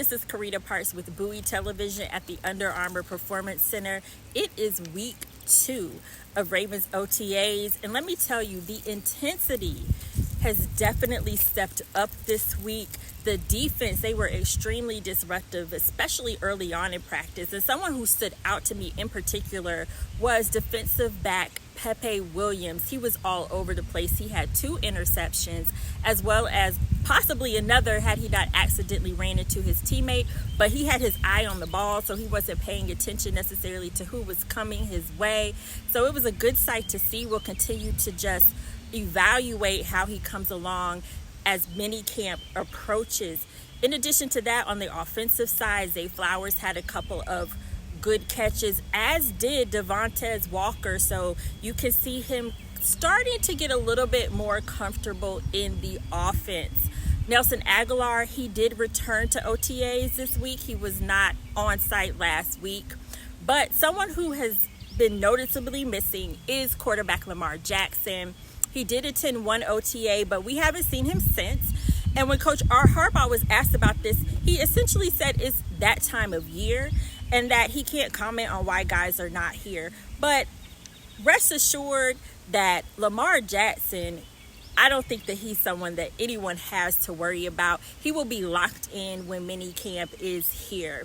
this is Carita Parks with Bowie Television at the Under Armour Performance Center. It is week 2 of Ravens OTAs, and let me tell you, the intensity has definitely stepped up this week. The defense, they were extremely disruptive, especially early on in practice. And someone who stood out to me in particular was defensive back Pepe Williams. He was all over the place. He had 2 interceptions, as well as possibly another had he not accidentally ran into his teammate. But he had his eye on the ball, so he wasn't paying attention necessarily to who was coming his way. So it was a good sight to see. We'll continue to just evaluate how he comes along as minicamp approaches. In addition to that, on the offensive side, Zay Flowers had a couple of good catches, as did Devontae Walker. So you can see him starting to get a little bit more comfortable in the offense. Nelson Aguilar, he did return to OTAs this week. He was not on site last week. But someone who has been noticeably missing is quarterback Lamar Jackson. He did attend one OTA, but we haven't seen him since. And when Coach Harbaugh was asked about this, he essentially said it's that time of year and that he can't comment on why guys are not here. But rest assured that Lamar Jackson, I don't think that he's someone that anyone has to worry about. He will be locked in when minicamp is here.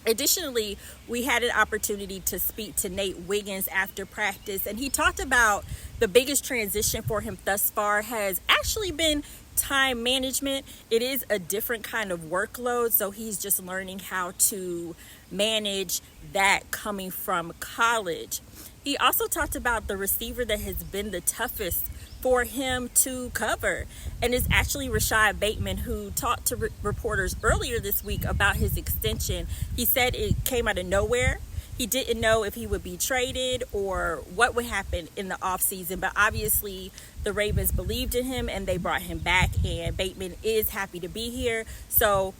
Additionally, we had an opportunity to speak to Nate Wiggins after practice, and he talked about the biggest transition for him thus far has actually been time management. It is a different kind of workload, so he's just learning how to manage that coming from college. He also talked about the receiver that has been the toughest for him to cover, and it's actually Rashad Bateman, who talked to reporters earlier this week about his extension. He said it came out of nowhere. He didn't know if he would be traded or what would happen in the offseason, but obviously the Ravens believed in him and they brought him back, and Bateman is happy to be here. So,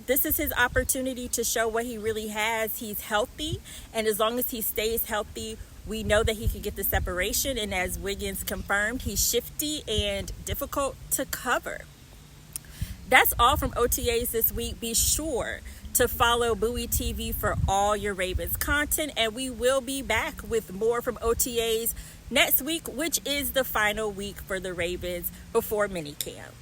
this is his opportunity to show what he really has. He's healthy, and as long as he stays healthy, we know that he can get the separation, and as Wiggins confirmed, he's shifty and difficult to cover. That's all from OTAs this week. Be sure to follow Bowie TV for all your Ravens content, and we will be back with more from OTAs next week, which is the final week for the Ravens before minicamp.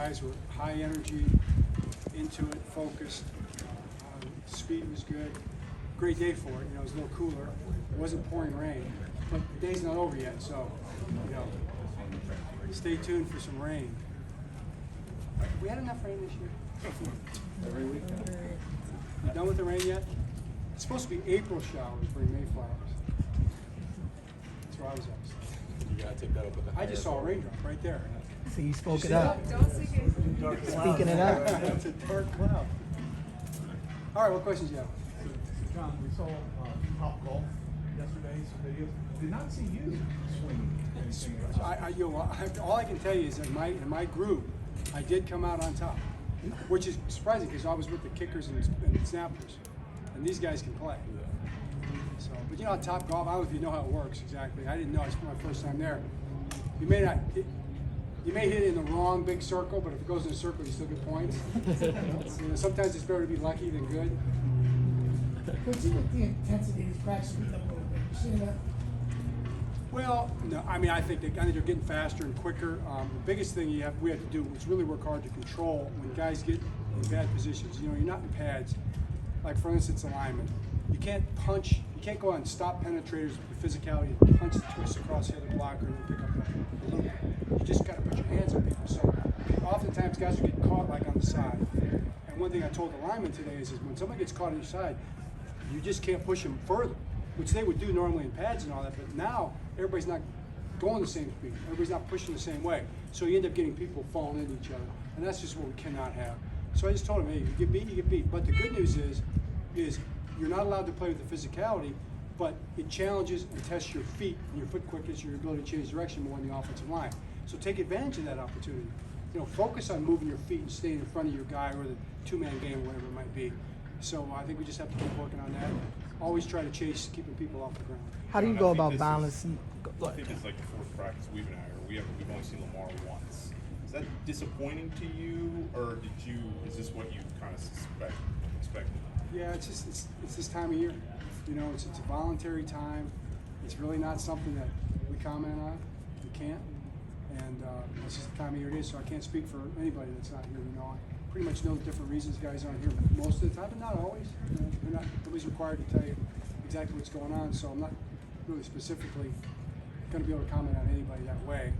guys were high energy, into it, focused. Speed was good. Great day for it. You know, it was a little cooler. It wasn't pouring rain, but the day's not over yet, so you know, stay tuned for some rain. We had enough rain this year. Every weekend. You done with the rain yet? It's supposed to be April showers bring Mayflowers. That's where I was at. You gotta take that up with the. I just saw a raindrop right there. See, you spoke it see up. Don't speak it. Speaking it up. It's a dark cloud. All right, what questions do you have? So, John, we saw Top Golf yesterday, some videos. Did not see you swinging anything. All I can tell you is that in my group, I did come out on top, which is surprising because I was with the kickers and snappers, and these guys can play. So, but you know, on Top Golf, I don't know if you know how it works exactly. I didn't know. It's my first time there. You may not. You may hit it in the wrong big circle, but if it goes in a circle, you still get points. You know, sometimes it's better to be lucky than good. What's the intensity of these practices being up a little bit? You see that? Well, no, I mean, I think they're getting faster and quicker. The biggest thing we have to do is really work hard to control when guys get in bad positions. You know, you're not in pads. Like for instance, alignment. You can't punch. You can't go out and stop penetrators with physicality, punch the twist across the other blocker and then pick up the loop. You just got to put your hands on people. So oftentimes guys are getting caught like on the side. And one thing I told the lineman today is when somebody gets caught on your side, you just can't push them further, which they would do normally in pads and all that. But now everybody's not going the same speed. Everybody's not pushing the same way. So you end up getting people falling into each other. And that's just what we cannot have. So I just told him, hey, you get beat, you get beat. But the good news is you're not allowed to play with the physicality, but it challenges and tests your feet and your foot quickness, your ability to change direction more in the offensive line. So take advantage of that opportunity. You know, focus on moving your feet and staying in front of your guy or the two-man game, whatever it might be. So I think we just have to keep working on that. Always try to chase keeping people off the ground. How do you go about balancing? I think it's like the fourth practice we've been at, or we've only seen Lamar once. Is that disappointing to you, or is this what you kind of expected? Yeah, it's this time of year. You know, it's a voluntary time. It's really not something that we comment on. We can't. And it's just the time of year it is, so I can't speak for anybody that's not here. You know, I pretty much know the different reasons guys aren't here most of the time, but not always. You know, nobody's required to tell you exactly what's going on, so I'm not really specifically going to be able to comment on anybody that way.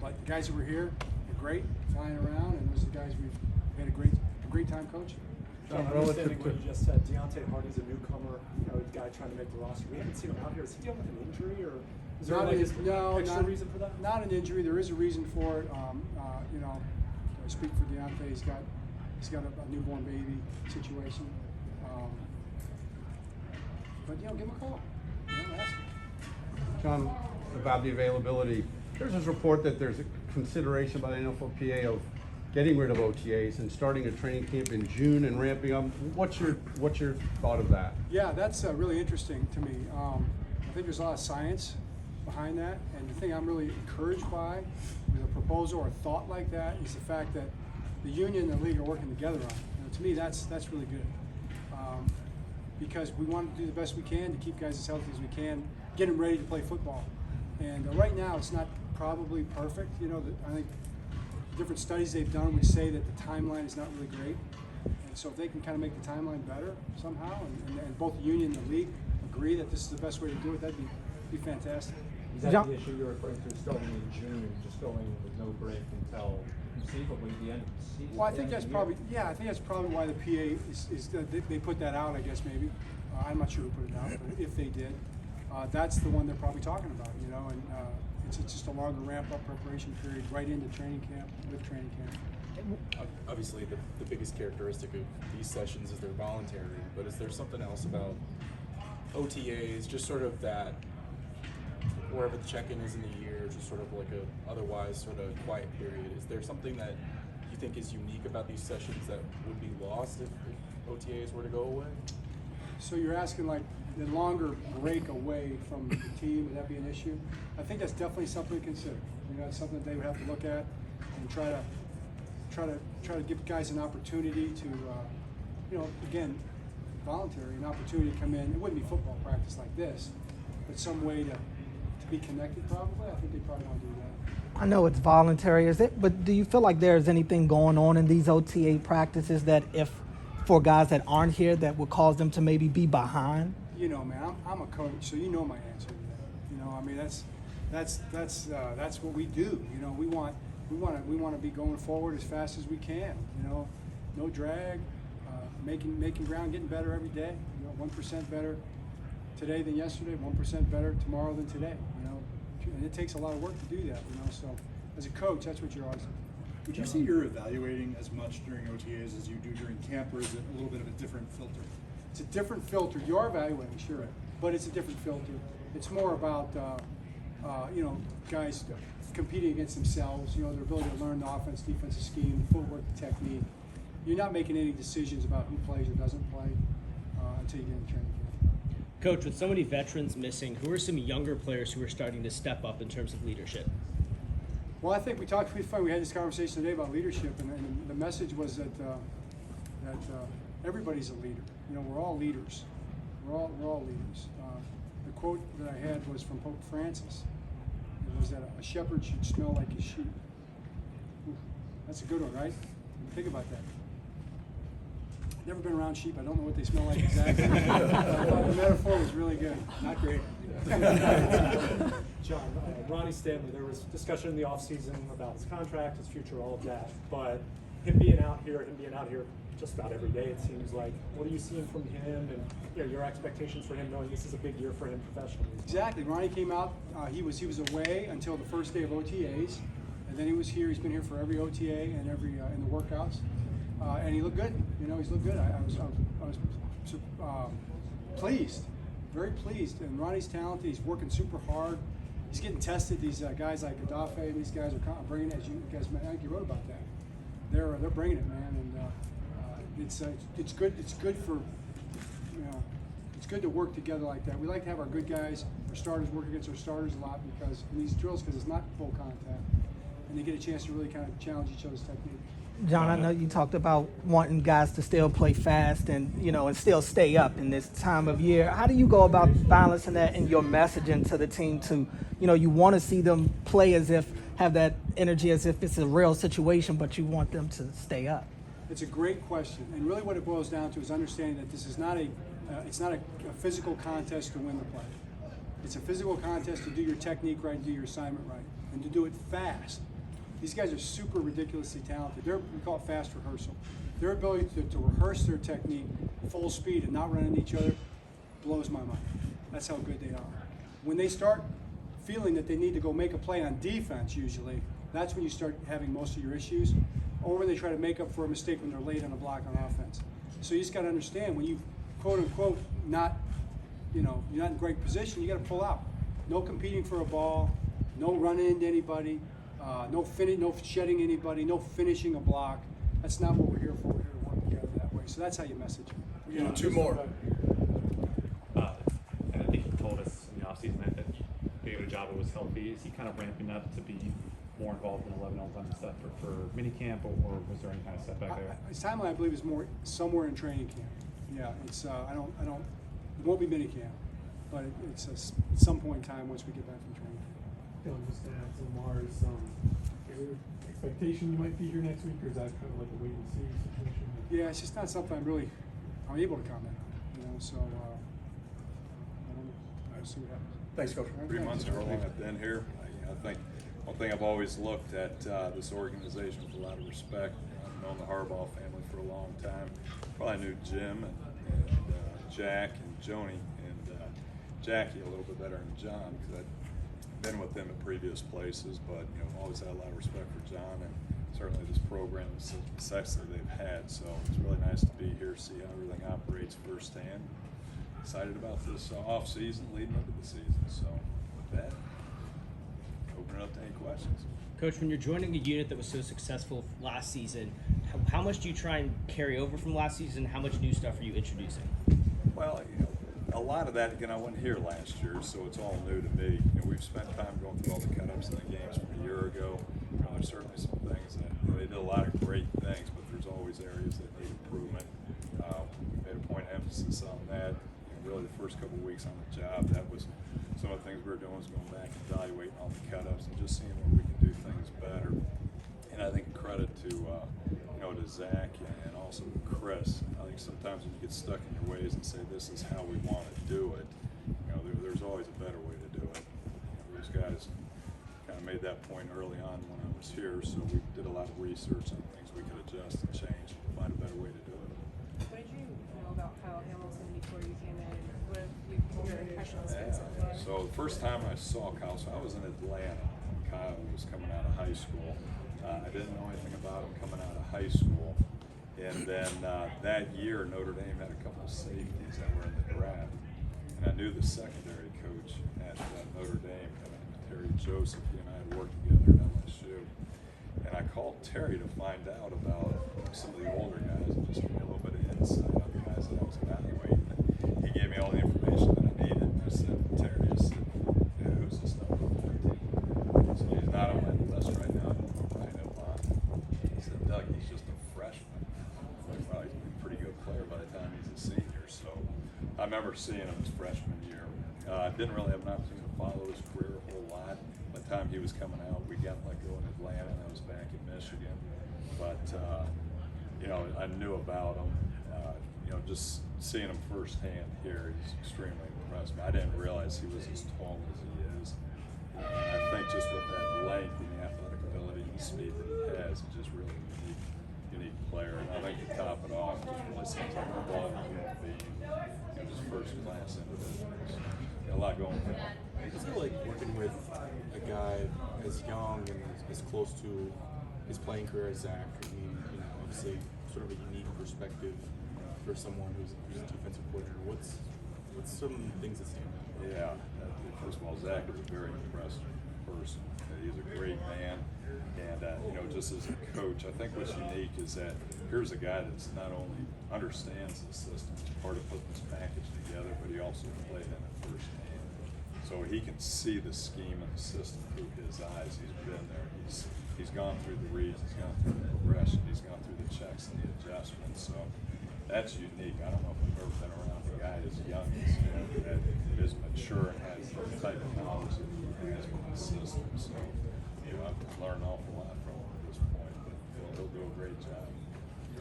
But the guys that were here were great, flying around, and those are the guys we had a great time coaching. John, understanding what you just said, Deontay Hardy's a newcomer, you know, a guy trying to make the roster. We haven't seen him out here. Is he dealing with an injury, or is there extra reason for that? Not an injury. There is a reason for it. You know, I speak for Deontay. He's got a newborn baby situation. But you know, give him a call. You know, ask him. John, about the availability, there's this report that there's a consideration by the NFLPA of getting rid of OTAs and starting a training camp in June and ramping up. What's your thought of that? Yeah, that's really interesting to me. I think there's a lot of science behind that, and the thing I'm really encouraged by with a proposal or a thought like that is the fact that the union and the league are working together on it. You know, to me, that's really good. Because we want to do the best we can to keep guys as healthy as we can, get them ready to play football. And right now, it's not probably perfect. You know, I think different studies they've done would say that the timeline is not really great. And so if they can kind of make the timeline better somehow, and both the union and the league agree that this is the best way to do it, that'd be fantastic. Is that the issue you're referring to, starting in June, just going with no break until conceivably the end of the season? Well, I think that's probably why the PA is they put that out. I guess maybe I'm not sure who put it out, but if they did, that's the one they're probably talking about. You know, and it's just a longer ramp up preparation period right into training camp with training camp. Obviously, the biggest characteristic of these sessions is they're voluntary, but is there something else about OTAs, just sort of that wherever the check-in is in the year, just sort of like a otherwise sort of quiet period? Is there something that you think is unique about these sessions that would be lost if OTAs were to go away? So you're asking like the longer break away from the team, would that be an issue? I think that's definitely something to consider. You know, it's something that they would have to look at and try to give guys an opportunity to, you know, again, voluntary, an opportunity to come in. It wouldn't be football practice like this, but some way to to be connected probably, I think they probably want to do that. I know it's voluntary, but do you feel like there's anything going on in these OTA practices that if for guys that aren't here that would cause them to maybe be behind? You know, man, I'm a coach, so you know my answer to that. You know, I mean, that's what we do. You know, we want to be going forward as fast as we can. You know, no drag, making ground, getting better every day. You know, 1% better today than yesterday, 1% better tomorrow than today. You know, and it takes a lot of work to do that. You know, so as a coach, that's what you're always. Would you say you're evaluating as much during OTAs as you do during camp, or is it a little bit of a different filter? It's a different filter. You are evaluating, sure, but it's a different filter. It's more about you know, guys competing against themselves. You know, their ability to learn the offense, defensive scheme, the footwork, the technique. You're not making any decisions about who plays or doesn't play until you get in training camp. Coach, with so many veterans missing, who are some younger players who are starting to step up in terms of leadership? Well, I think we had this conversation today about leadership, and the message was that everybody's a leader. You know, we're all leaders. We're all leaders. The quote that I had was from Pope Francis. It was that a shepherd should smell like his sheep. Ooh, that's a good one, right? Think about that. Never been around sheep. I don't know what they smell like exactly. The metaphor was really good. Not great. John, Ronnie Stanley, there was discussion in the offseason about his contract, his future, all of that. But him being out here just about every day, it seems like. What are you seeing from him, and you know, your expectations for him, knowing this is a big year for him professionally? Exactly. Ronnie came out. He was away until the first day of OTAs, and then he was here. He's been here for every OTA and every in the workouts, and he looked good. You know, he's looked good. I was pleased, very pleased. And Ronnie's talented. He's working super hard. He's getting tested. These guys like Gaddafi and these guys are bringing it. As you guys, I think you wrote about that. They're bringing it, man, and it's good. It's good for, you know, it's good to work together like that. We like to have our good guys, our starters, work against our starters a lot because in these drills, because it's not full contact, and they get a chance to really kind of challenge each other's technique. John, I know you talked about wanting guys to still play fast and, you know, and still stay up in this time of year. How do you go about balancing that in your messaging to the team to, you know, you want to see them play have that energy as if it's a real situation, but you want them to stay up? It's a great question, and really what it boils down to is understanding that this is not it's not a physical contest to win the play. It's a physical contest to do your technique right, do your assignment right, and to do it fast. These guys are super ridiculously talented. We call it fast rehearsal. Their ability to rehearse their technique full speed and not run into each other blows my mind. That's how good they are. When they start feeling that they need to go make a play on defense, usually, that's when you start having most of your issues, or when they try to make up for a mistake when they're late on a block on offense. So you just got to understand, when you quote unquote not, you know, you're not in great position, you got to pull out. No competing for a ball, no running into anybody, no shedding anybody, no finishing a block. That's not what we're here for. We're here to work together that way. So that's how you message them. We got two more. And I think he told us in the offseason that being a job was healthy. Is he kind of ramping up to be more involved in 11-on-11 stuff for minicamp, or was there any kind of setback there? His timeline, I believe, is more somewhere in training camp. Yeah, it's it won't be minicamp, but it's at some point in time once we get back from training camp. Just to add some Mars, is there expectation you might be here next week, or is that kind of like a wait and see situation? Yeah, it's just not something I'm able to comment on. You know, so I'll see what happens. Thanks, Coach. 3 months or long I've been here. I think one thing I've always looked at this organization with a lot of respect. I've known the Harbaugh family for a long time. Probably knew Jim and Jack and Joni and Jackie a little bit better than John because I've been with them at previous places. But you know, I've always had a lot of respect for John and certainly this program, the success that they've had. So it's really nice to be here, see how everything operates firsthand. Excited about this off season leading into the season. So with that, open it up to any questions. Coach, when you're joining a unit that was so successful last season, how much do you try and carry over from last season? How much new stuff are you introducing? Well, you know, a lot of that, again, I wasn't here last year, so it's all new to me. You know, we've spent time going through all the cut-ups in the games from a year ago. You know, there's certainly some things that, you know, they did a lot of great things, but there's always areas that need improvement. We made a point of emphasis on that. You know, really the first couple of weeks on the job, that was some of the things we were doing was going back and evaluating all the cut-ups and just seeing where we can do things better. And I think credit to to Zach and also Chris. I think sometimes when you get stuck in your ways and say this is how we want to do it, there's always a better way to do it. Those guys kind of made that point early on when I was here, so we did a lot of research on things we could adjust and change and find a better way to do it. What did you know about Kyle Hamilton before you came in? What have your impressions been so far? So the first time I saw Kyle, so I was in Atlanta when Kyle was coming out of high school. I didn't know anything about him coming out of high school. And then that year, Notre Dame had a couple of safeties that were in the draft. And I knew the secondary coach at Notre Dame, Terry Joseph. He and I had worked together at LSU. And I called Terry to find out about some of the older guys and just give me a little bit of insight on the guys that I was evaluating. He gave me all the information that I needed. And I said, Terry, I said, who's this number 14? So he's not on my list right now. He said, Doug, he's just a freshman. Well, he's a pretty good player by the time he's a senior. So I remember seeing him his freshman year. I didn't really have an opportunity to follow his career a whole lot. By the time he was coming out, we got let go in Atlanta, and I was back in Michigan. But I knew about him. Just seeing him firsthand here, he's extremely impressed me. I didn't realize he was as tall as he is. And I think just with that length and the athletic ability and the speed that he has, he's just really unique player. And I think to top it off, it just really seems like a quality human being. Just first class individuals. A lot going for him. It's like working with a guy as young and as close to his playing career as Zach. I mean, obviously, sort of a unique perspective for someone who's a defensive coordinator. What's some things that stand out? Yeah, first of all, Zach is a very impressive person. He's a great man, and just as a coach, I think what's unique is that here's a guy that's not only understands the system, part of putting this package together, but he also played in it firsthand. So he can see the scheme and the system through his eyes. He's been there. He's gone through the reads. He's gone through the progression. He's gone through the checks and the adjustments. So that's unique. I don't know if I've ever been around a guy as young as him that is mature and has the type of knowledge that he has with the system. So I've learned an awful lot from him at this point. But he'll do a great job.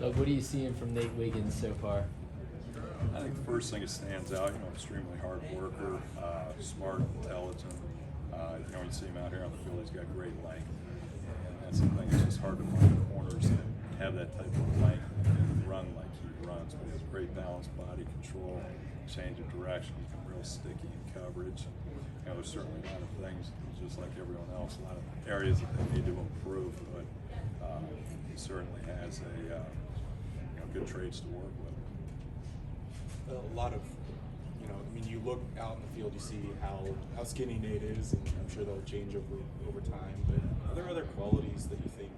Doug, what are you seeing from Nate Wiggins so far? I think the first thing that stands out, extremely hard worker, smart, intelligent. You see him out here on the field, he's got great length. And that's the thing, it's just hard to find corners that have that type of length and run like he runs. But he has great balance, body control, change of direction, become real sticky in coverage. There's certainly a lot of things, just like everyone else, a lot of areas that they need to improve, but he certainly has a good traits to work with. A lot of, you look out in the field, you see how skinny Nate is, and I'm sure that'll change over time. But are there other qualities that you think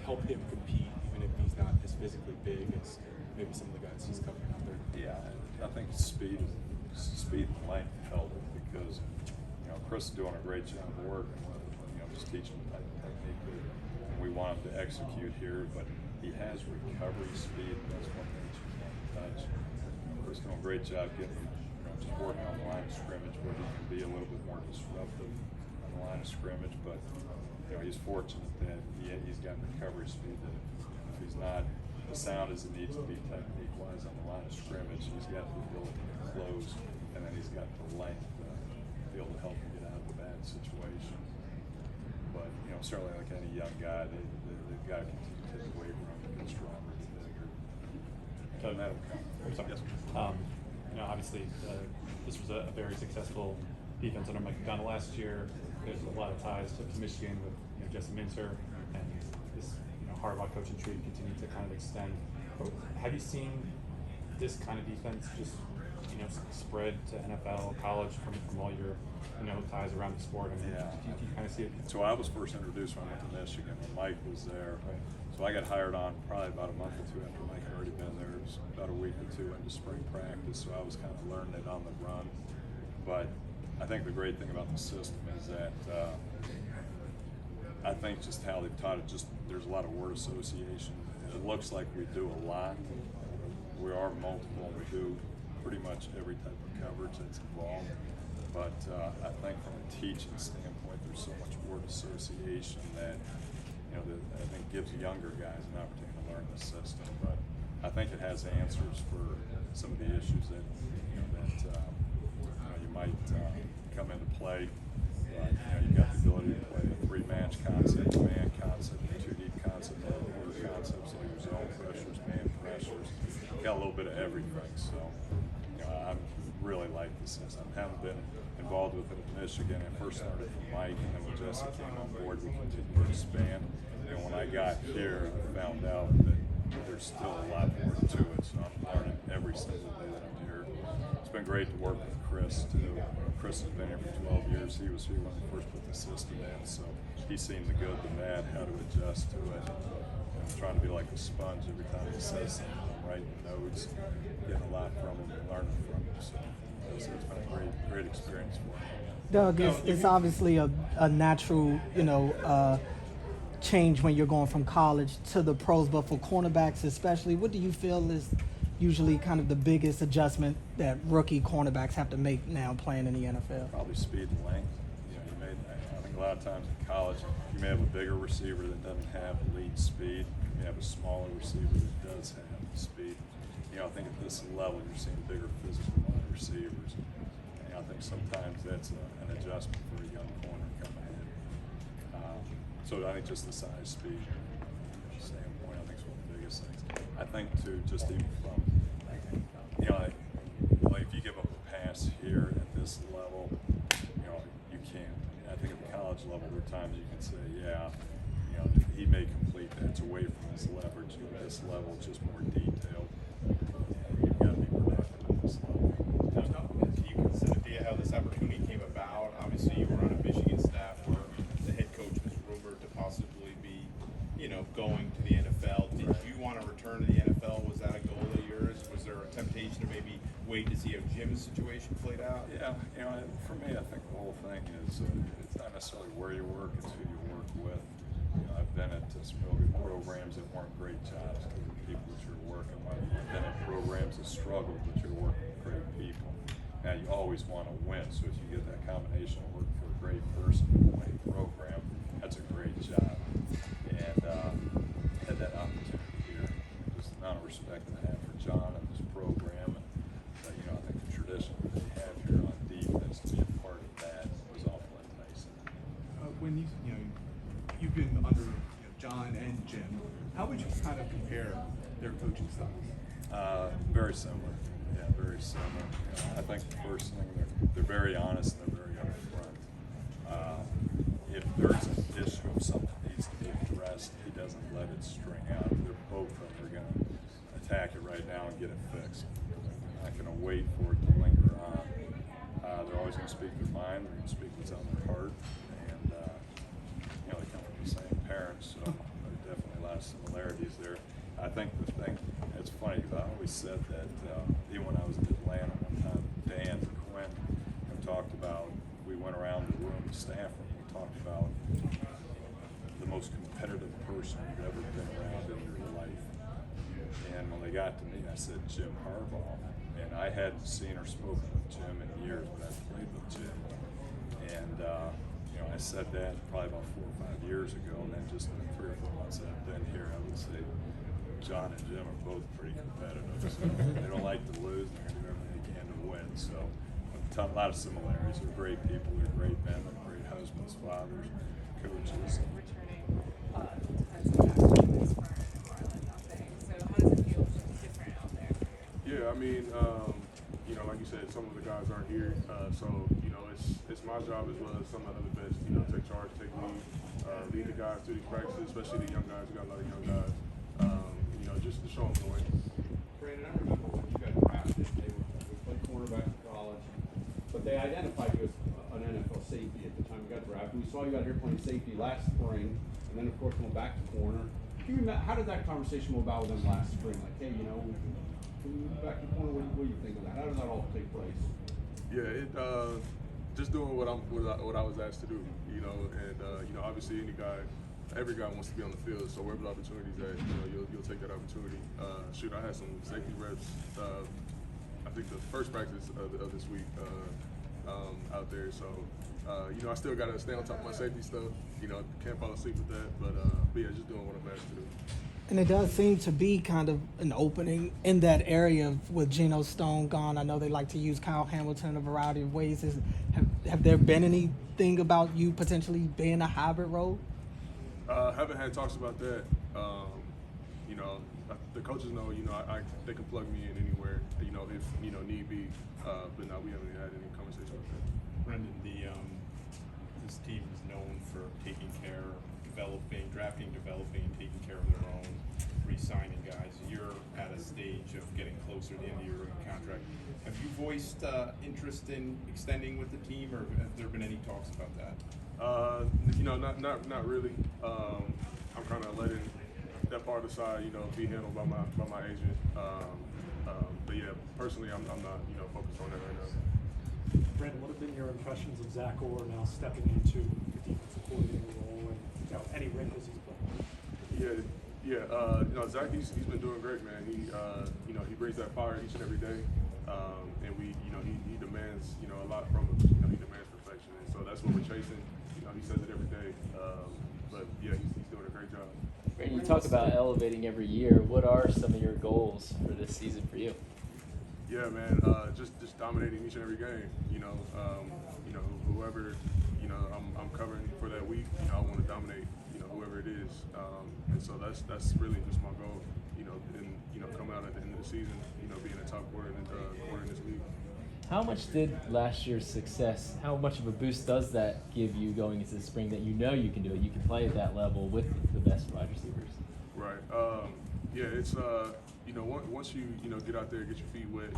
help him compete, even if he's not as physically big as maybe some of the guys he's covering out there? Yeah, I think speed and length help because Chris is doing a great job of working with just teaching the type of technique that we want him to execute here. But he has recovery speed. That's one thing that you can't touch. Chris is doing a great job getting him just working on the line of scrimmage where he can be a little bit more disruptive on the line of scrimmage. But he's fortunate that he's got recovery speed that if he's not as sound as it needs to be technique-wise on the line of scrimmage, he's got the ability to close, and then he's got the length to be able to help him get out of a bad situation. But certainly like any young guy, they've got to continue to hit the weight room and get stronger, get bigger. Doesn't matter what kind. Yes. Obviously, this was a very successful defense under Mike McDonald last year. There's a lot of ties to Michigan with Jesse Minter and this Harbaugh coaching tree continue to kind of extend. Have you seen this kind of defense just spread to NFL, college from all your ties around the sport? I mean, do you kind of see it? So I was first introduced when I went to Michigan when Mike was there. Right. So I got hired on probably about a month or two after Mike had already been there. It was about a week or two into spring practice, so I was kind of learning it on the run. But I think the great thing about the system is that I think just how they've taught it, there's a lot of word association. It looks like we do a lot. We are multiple. We do pretty much every type of coverage that's involved. But I think from a teaching standpoint, there's so much word association that I think gives younger guys an opportunity to learn the system. But I think it has answers for some of the issues that you might come into play. But you've got the ability to play a three-match concept, a man concept, a two-deep concept, a order concepts like your zone pressures, man pressures. Got a little bit of everything. So I really like the system. I haven't been involved with it at Michigan. I first started from Mike, and then when Jesse came on board, we continued to expand. And when I got here, I found out that there's still a lot more to it. So I'm learning every single day that I'm here. It's been great to work with Chris too. Chris has been here for 12 years. He was here when we first put the system in, so he's seen the good, the bad, how to adjust to it. I'm trying to be like a sponge every time he says something. I'm writing notes, getting a lot from him and learning from him. So it's been a great experience for me. Doug, it's obviously a natural, change when you're going from college to the pros, but for cornerbacks especially, what do you feel is usually kind of the biggest adjustment that rookie cornerbacks have to make now playing in the NFL? Probably speed and length. I think a lot of times in college, you may have a bigger receiver that doesn't have elite speed. You may have a smaller receiver that does have speed. I think at this level, you're seeing bigger physical wide receivers. And I think sometimes that's an adjustment for a young corner coming in. So I think just the size, speed standpoint, I think is one of the biggest things. I think too, just even from, like if you give up a pass here at this level, you can't. I think at the college level, there are times you can say, he may complete that. It's away from his leverage. At this level, it's just more detailed. You've got to be productive at this level. Can you consider how this opportunity came about? Obviously, you were on a Michigan staff where the head coach was rumored to possibly be, going to the NFL. Did you want to return to the NFL? Was that a goal of yours? Was there a temptation to maybe wait to see how Jim's situation played out? Yeah, for me, I think the whole thing is it's not necessarily where you work; it's who you work with. I've been at some really good programs that weren't great jobs because of the people that you're working with. I've been at programs that struggled, but you're working with great people. Now, you always want to win, so if you get that combination of working for a great person and a winning program, that's a great job. And had that opportunity here, just the amount of respect that I have for John and his program, and I think the tradition that they have here on defense, to be a part of that was awful enticing. When you've been under John and Jim, how would you kind of compare their coaching styles? Very similar. Yeah, very similar. I think the first thing, they're very honest and they're very upfront. If there's an issue of something that needs to be addressed, he doesn't let it string out. They're both of them are going to attack it right now and get it fixed. They're not going to wait for it to linger on. They're always going to speak their mind. They're going to speak what's on their heart. And, they come from the same parents, so there's definitely a lot of similarities there. I think the thing, it's funny because I always said that even when I was in Atlanta one time, Dan and Quinn talked about, we went around the room, the staff room, we talked about the most competitive person you've ever been around in your life. And when they got to me, I said Jim Harbaugh. And I hadn't seen or spoken with Jim in years, but I played with Jim. And I said that probably about 4 or 5 years ago, and then just in the 3 or 4 months that I've been here, I would say John and Jim are both pretty competitive. So they don't like to lose, and they're going to do everything they can to win. So a lot of similarities. They're great people, they're great men, they're great husbands, fathers, coaches. Returning defensive back to this for Marlon, nothing. So how does it feel different out there? Yeah, like you said, some of the guys aren't here, so it's my job as well as some of the other vets, take charge, take lead, lead the guys through these practices, especially the young guys. We got a lot of young guys, just to show them the way. Brandon, I remember when you got drafted, they played quarterback in college, but they identified you as an NFL safety at the time you got drafted. We saw you out here playing safety last spring, and then of course went back to corner. How did that conversation go about with them last spring? Like, hey, can we move back to corner? What do you think of that? How did that all take place? Yeah, just doing what I was asked to do, and obviously every guy wants to be on the field, so wherever the opportunities at, you'll take that opportunity. I had some safety reps. I think the first practice of this week out there. So, you know, I still got to stay on top of my safety stuff. You know, can't fall asleep with that. But yeah, just doing what I'm asked to do. And it does seem to be kind of an opening in that area with Geno Stone gone. I know they like to use Kyle Hamilton in a variety of ways. Have there been anything about you potentially being a hybrid role? Haven't had talks about that. You know, the coaches know. You know, they can plug me in anywhere. You know, if you know need be. But no, we haven't had any conversation about that. Brendan, this team is known for taking care, drafting, developing, and taking care of their own, re-signing guys. You're at a stage of getting closer to the end of your rookie contract. Have you voiced interest in extending with the team, or have there been any talks about that? You know, not really. I'm kind of letting that part aside, you know, be handled by my agent. But yeah, personally, I'm not, you know, focused on that right now. Brandon, what have been your impressions of Zach Orr now stepping into the defensive coordinator role, and you know, any wrinkles he's playing? Yeah. You know, Zach, he's been doing great, man. He, you know, he brings that fire each and every day, and you know, he demands, you know, a lot from us. You know, he demands perfection, and so that's what we're chasing. You know, he says it every day. But yeah, he's doing a great job. Brandon, you talk about elevating every year. What are some of your goals for this season for you? Yeah, man, just dominating each and every game. You know, whoever, you know, I'm covering for that week. You know, I want to dominate. You know, whoever it is, and so that's really just my goal. You know, and you know, come out at the end of the season. You know, being a top quarter in this league. How much did last year's success, how much of a boost does that give you going into the spring that you know you can do it? You can play at that level with the best wide receivers. Right. Yeah, it's you know, once you know get out there, get your feet wet,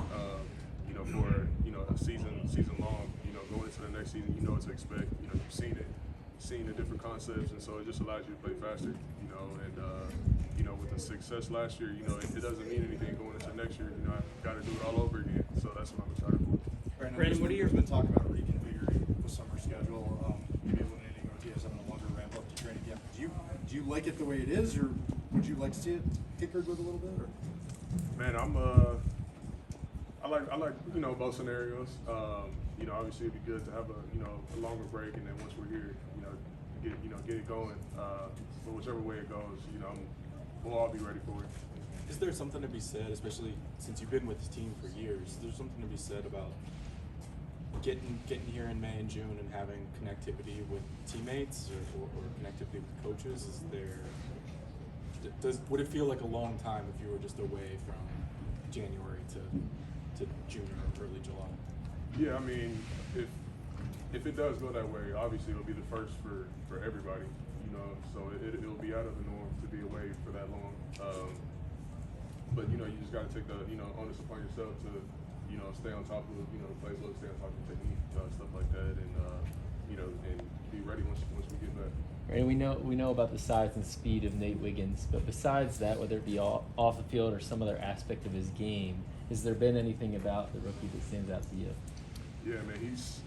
you know, for you know a season long, you know, going into the next season, you know what to expect. You know, you've seen the different concepts, and so it just allows you to play faster. You know, and you know, with the success last year, you know, it doesn't mean anything going into next year. You know, I've got to do it all over again. So that's what I'm excited for. Brandon, what are your been talking about reconfiguring the summer schedule, maybe eliminating OTAs, having a longer ramp up to training camp? Do you like it the way it is, or would you like to see it tinkered with a little bit? Or? Man, I like you know both scenarios. You know, obviously it'd be good to have a longer break, and then once we're here, get it going. But whichever way it goes, you know, we'll all be ready for it. Is there something to be said, especially since you've been with this team for years? Is there something to be said about getting here in May and June and having connectivity with teammates or connectivity with coaches? Is there would it feel like a long time if you were just away from January to June or early July? Yeah, I mean, if it does go that way, obviously it'll be the first for everybody. You know, so it'll be out of the norm to be away for that long. But you know, you just got to take the onus upon yourself to stay on top of the playbook, stay on top of the technique, stuff like that, and and be ready once we get back. Right, we know about the size and speed of Nate Wiggins, but besides that, whether it be off the field or some other aspect of his game, has there been anything about the rookie that stands out to you? Yeah, man, he's.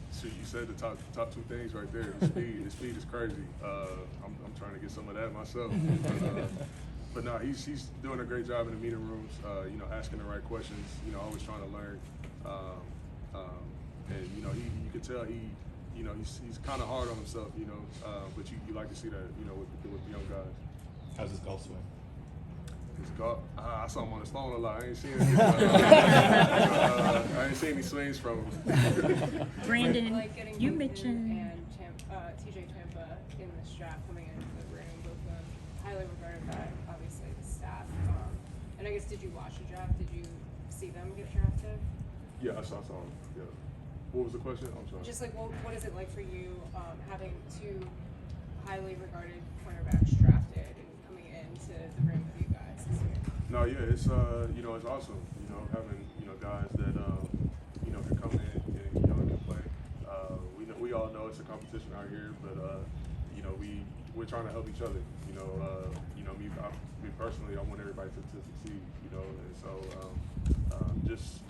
So you said the top two things right there. His speed is crazy. I'm trying to get some of that myself. But no, he's doing a great job in the meeting rooms. Asking the right questions. Always trying to learn. And you can tell he's kind of hard on himself. But you like to see that. With the young guys. How's his golf swing? His golf. I saw him on his phone a lot. I ain't seen I ain't seen any swings from him. Brandon, like getting you Wiggins mentioned and TJ Tampa in this draft coming into the room, both of them highly regarded by obviously the staff. And I guess, did you watch the draft? Did you see them get drafted? Yeah, I saw them. Yeah. What was the question? I'm sorry. Just like, what is it like for you having two highly regarded cornerbacks drafted and coming into the room with you guys this year? No, yeah, it's it's awesome. Having guys that can come in and can play. We all know it's a competition out here, but we're trying to help each other. Me personally, I want everybody to succeed. And so just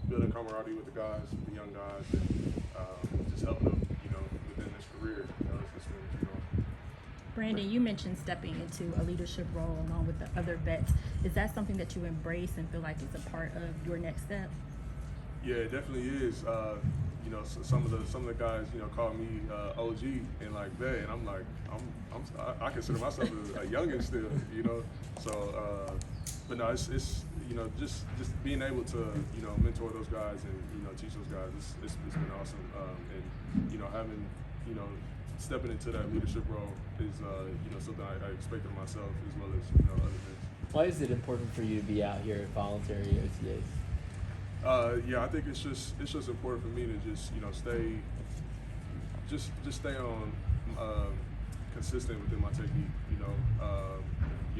building camaraderie with the guys, the young guys, and just helping them within this career. It's just Brandon, you mentioned stepping into a leadership role along with the other vets. Is that something that you embrace and feel like is a part of your next step? Yeah, it definitely is. You know, some of the guys, you know, call me OG and like vet, and I'm like, I consider myself a youngin still, you know. So, but no, it's you know, just being able to, you know, mentor those guys and, you know, teach those guys, it's been awesome. And you know, having, you know, stepping into that leadership role is you know, something I expect of myself as well as, you know, other things. Why is it important for you to be out here at voluntary OTAs? Yeah, I think it's just important for me to just, you know, stay on consistent within my technique. You know,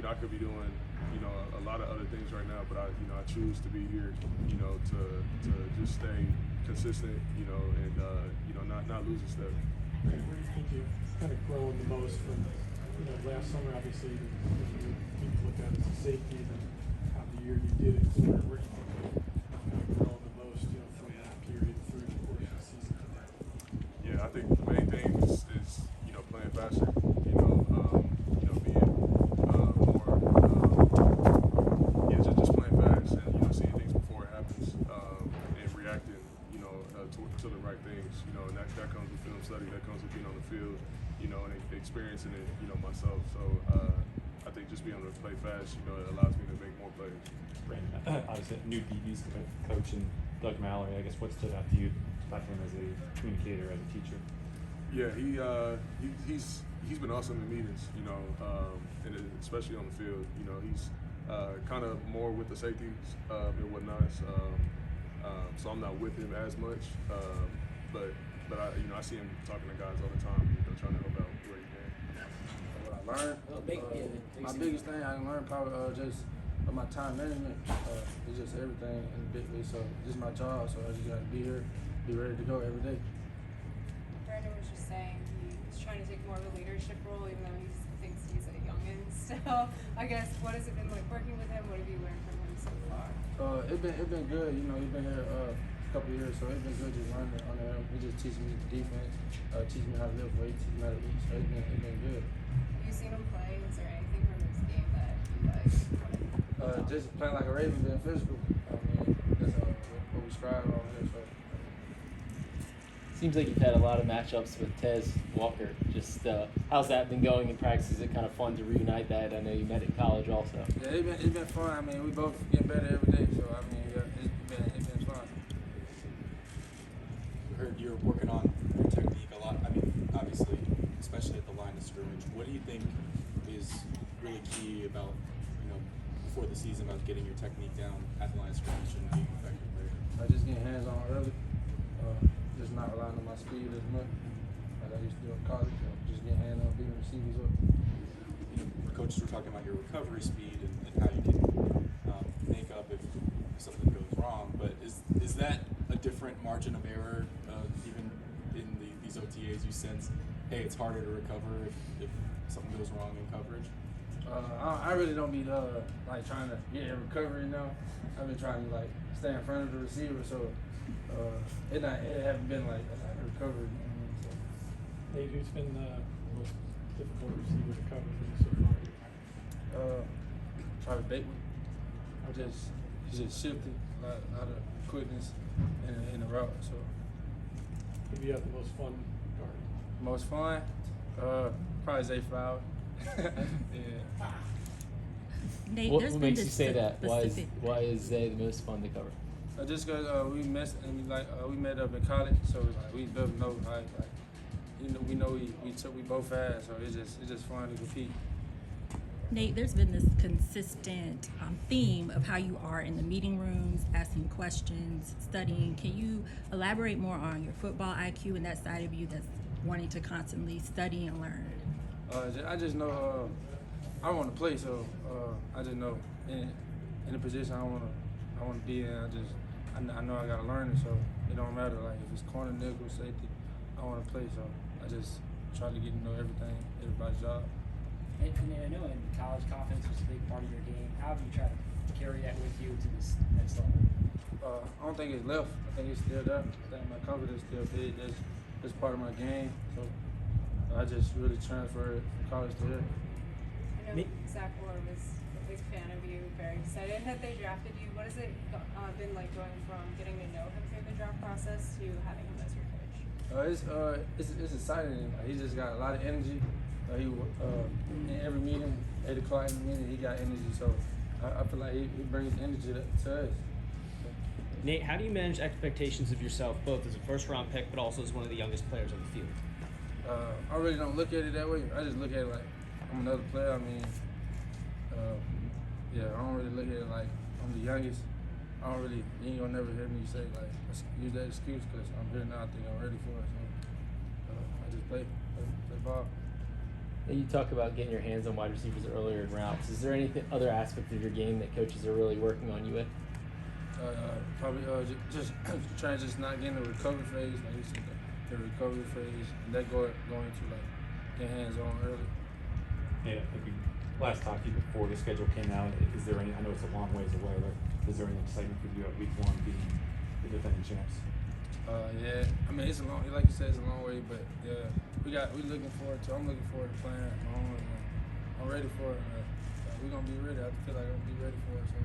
I could be doing, you know, a lot of other things right now, but I choose to be here, you know, to just stay consistent, you know, and you know, not lose a step. Where do you think you've kind of grown the most from, you know, last summer, obviously, you looked at it as a safety, and then how the year you did it, corner, where do you think you've kind of grown the most, you know, from that period through the course of the season to now? Yeah, I think the main thing is you know, playing faster, you know, being more, yeah, just playing fast and, you know, seeing things before it happens, and reacting, you know, to the right things, you know, and that comes with film study, that comes with being on the field, you know, and experiencing it, you know, myself. So I think just being able to play fast, you know, it allows me to make more plays. Obviously, new DBs coach and Doug Mallory. I guess what stood out to you about him as a communicator, as a teacher? Yeah, he's been awesome in meetings, you know, and especially on the field. You know, he's kind of more with the safeties and whatnot. So I'm not with him as much, but I, you know, I see him talking to guys all the time, you know, trying to help out where he can. What I learned, my biggest thing I learned probably just my time management. It's just everything in a big way. So this is my job, so I just gotta be here, be ready to go every day. Brandon was just saying he's trying to take more of a leadership role, even though he thinks he's a youngin still. I guess, what has it been like working with him? What have you learned from him so far? It's been good. You know, he's been here a couple years, so it's been good just learning under him. He just teaching me defense, teaching me how to lift weights, teaching me how to eat. So it's been good. Have you seen him play? Is there anything from his game that you like? Just playing like a Raven, being physical. I mean, that's what we strive on here. So. Seems like you've had a lot of matchups with Tez Walker. Just how's that been going in practice? Is it kind of fun to reunite that? I know you met in college also. Yeah, it's been fun. I mean, we both get better every day. So I mean, yeah, it's been fun. I heard you're working on your technique a lot. I mean, obviously, especially at the line of scrimmage. What do you think is really key about, you know, before the season, about getting your technique down at the line of scrimmage and being effective there? Just getting hands on early. Just not relying on my speed as much like I used to do in college. Just getting hands on, beating receivers up. You know, coaches were talking about your recovery speed and how you can make up if something goes wrong. But is that a different margin of error, even in these OTAs? You sense, hey, it's harder to recover if something goes wrong in coverage? I really don't be like trying to get in recovery now. I've been trying to like stay in front of the receiver, so it haven't been like a recovery. So. Nate, who's been the most difficult receiver to cover for you so far? Travis Bateman. He's just shifted, a lot of quickness in the route. So. Who do you have the most fun guard? Most fun? Probably Zay Flower. Yeah. Nate, What there's been makes this you say that? specific- Why is Zay the most fun to cover? Just because we met up in college, so like we both know we know we both fast, so it's just fun to compete. Nate, there's been this consistent theme of how you are in the meeting rooms, asking questions, studying. Can you elaborate more on your football IQ and that side of you that's wanting to constantly study and learn? I just know I want to play, so I just know in the position I want to be in. I know I gotta learn it, so it don't matter like if it's corner, nickel, safety. I want to play, so I just try to get to know everybody's job. And I know in college, confidence was a big part of your game. How have you tried to carry that with you to this next level? I don't think it's left. I think it's still there. I think my confidence is still big. That's part of my game. So I just really transferred from college to here. I know Zach Orr was a big fan of you, very excited that they drafted you. What has it been like going from getting to know him through the draft process to having him as your coach? It's exciting. He just got a lot of energy. In every meeting, 8 o'clock in the meeting, he got energy. So I feel like he brings energy to us. Nate, how do you manage expectations of yourself, both as a first-round pick, but also as one of the youngest players on the field? I really don't look at it that way. I just look at it like I'm another player. I mean, I don't really look at it like I'm the youngest. You ain't gonna never hear me say like use that excuse because I'm here now. I think I'm ready for it. So I just play ball. You talk about getting your hands on wide receivers earlier in routes. Is there any other aspect of your game that coaches are really working on you with? Probably just trying to just not get in the recovery phase. Like you said, the recovery phase, and that going to like get hands on early. Yeah, I think last talk to you before the schedule came out, is there any, I know it's a long ways away, but is there any excitement for you at week 1 being the defending champs? Yeah, I mean it's a long, like you said, it's a long way, but yeah, we're looking forward to. I'm looking forward to playing at home, and I'm ready for it. We're gonna be ready. I feel like I'm gonna be ready for it. So.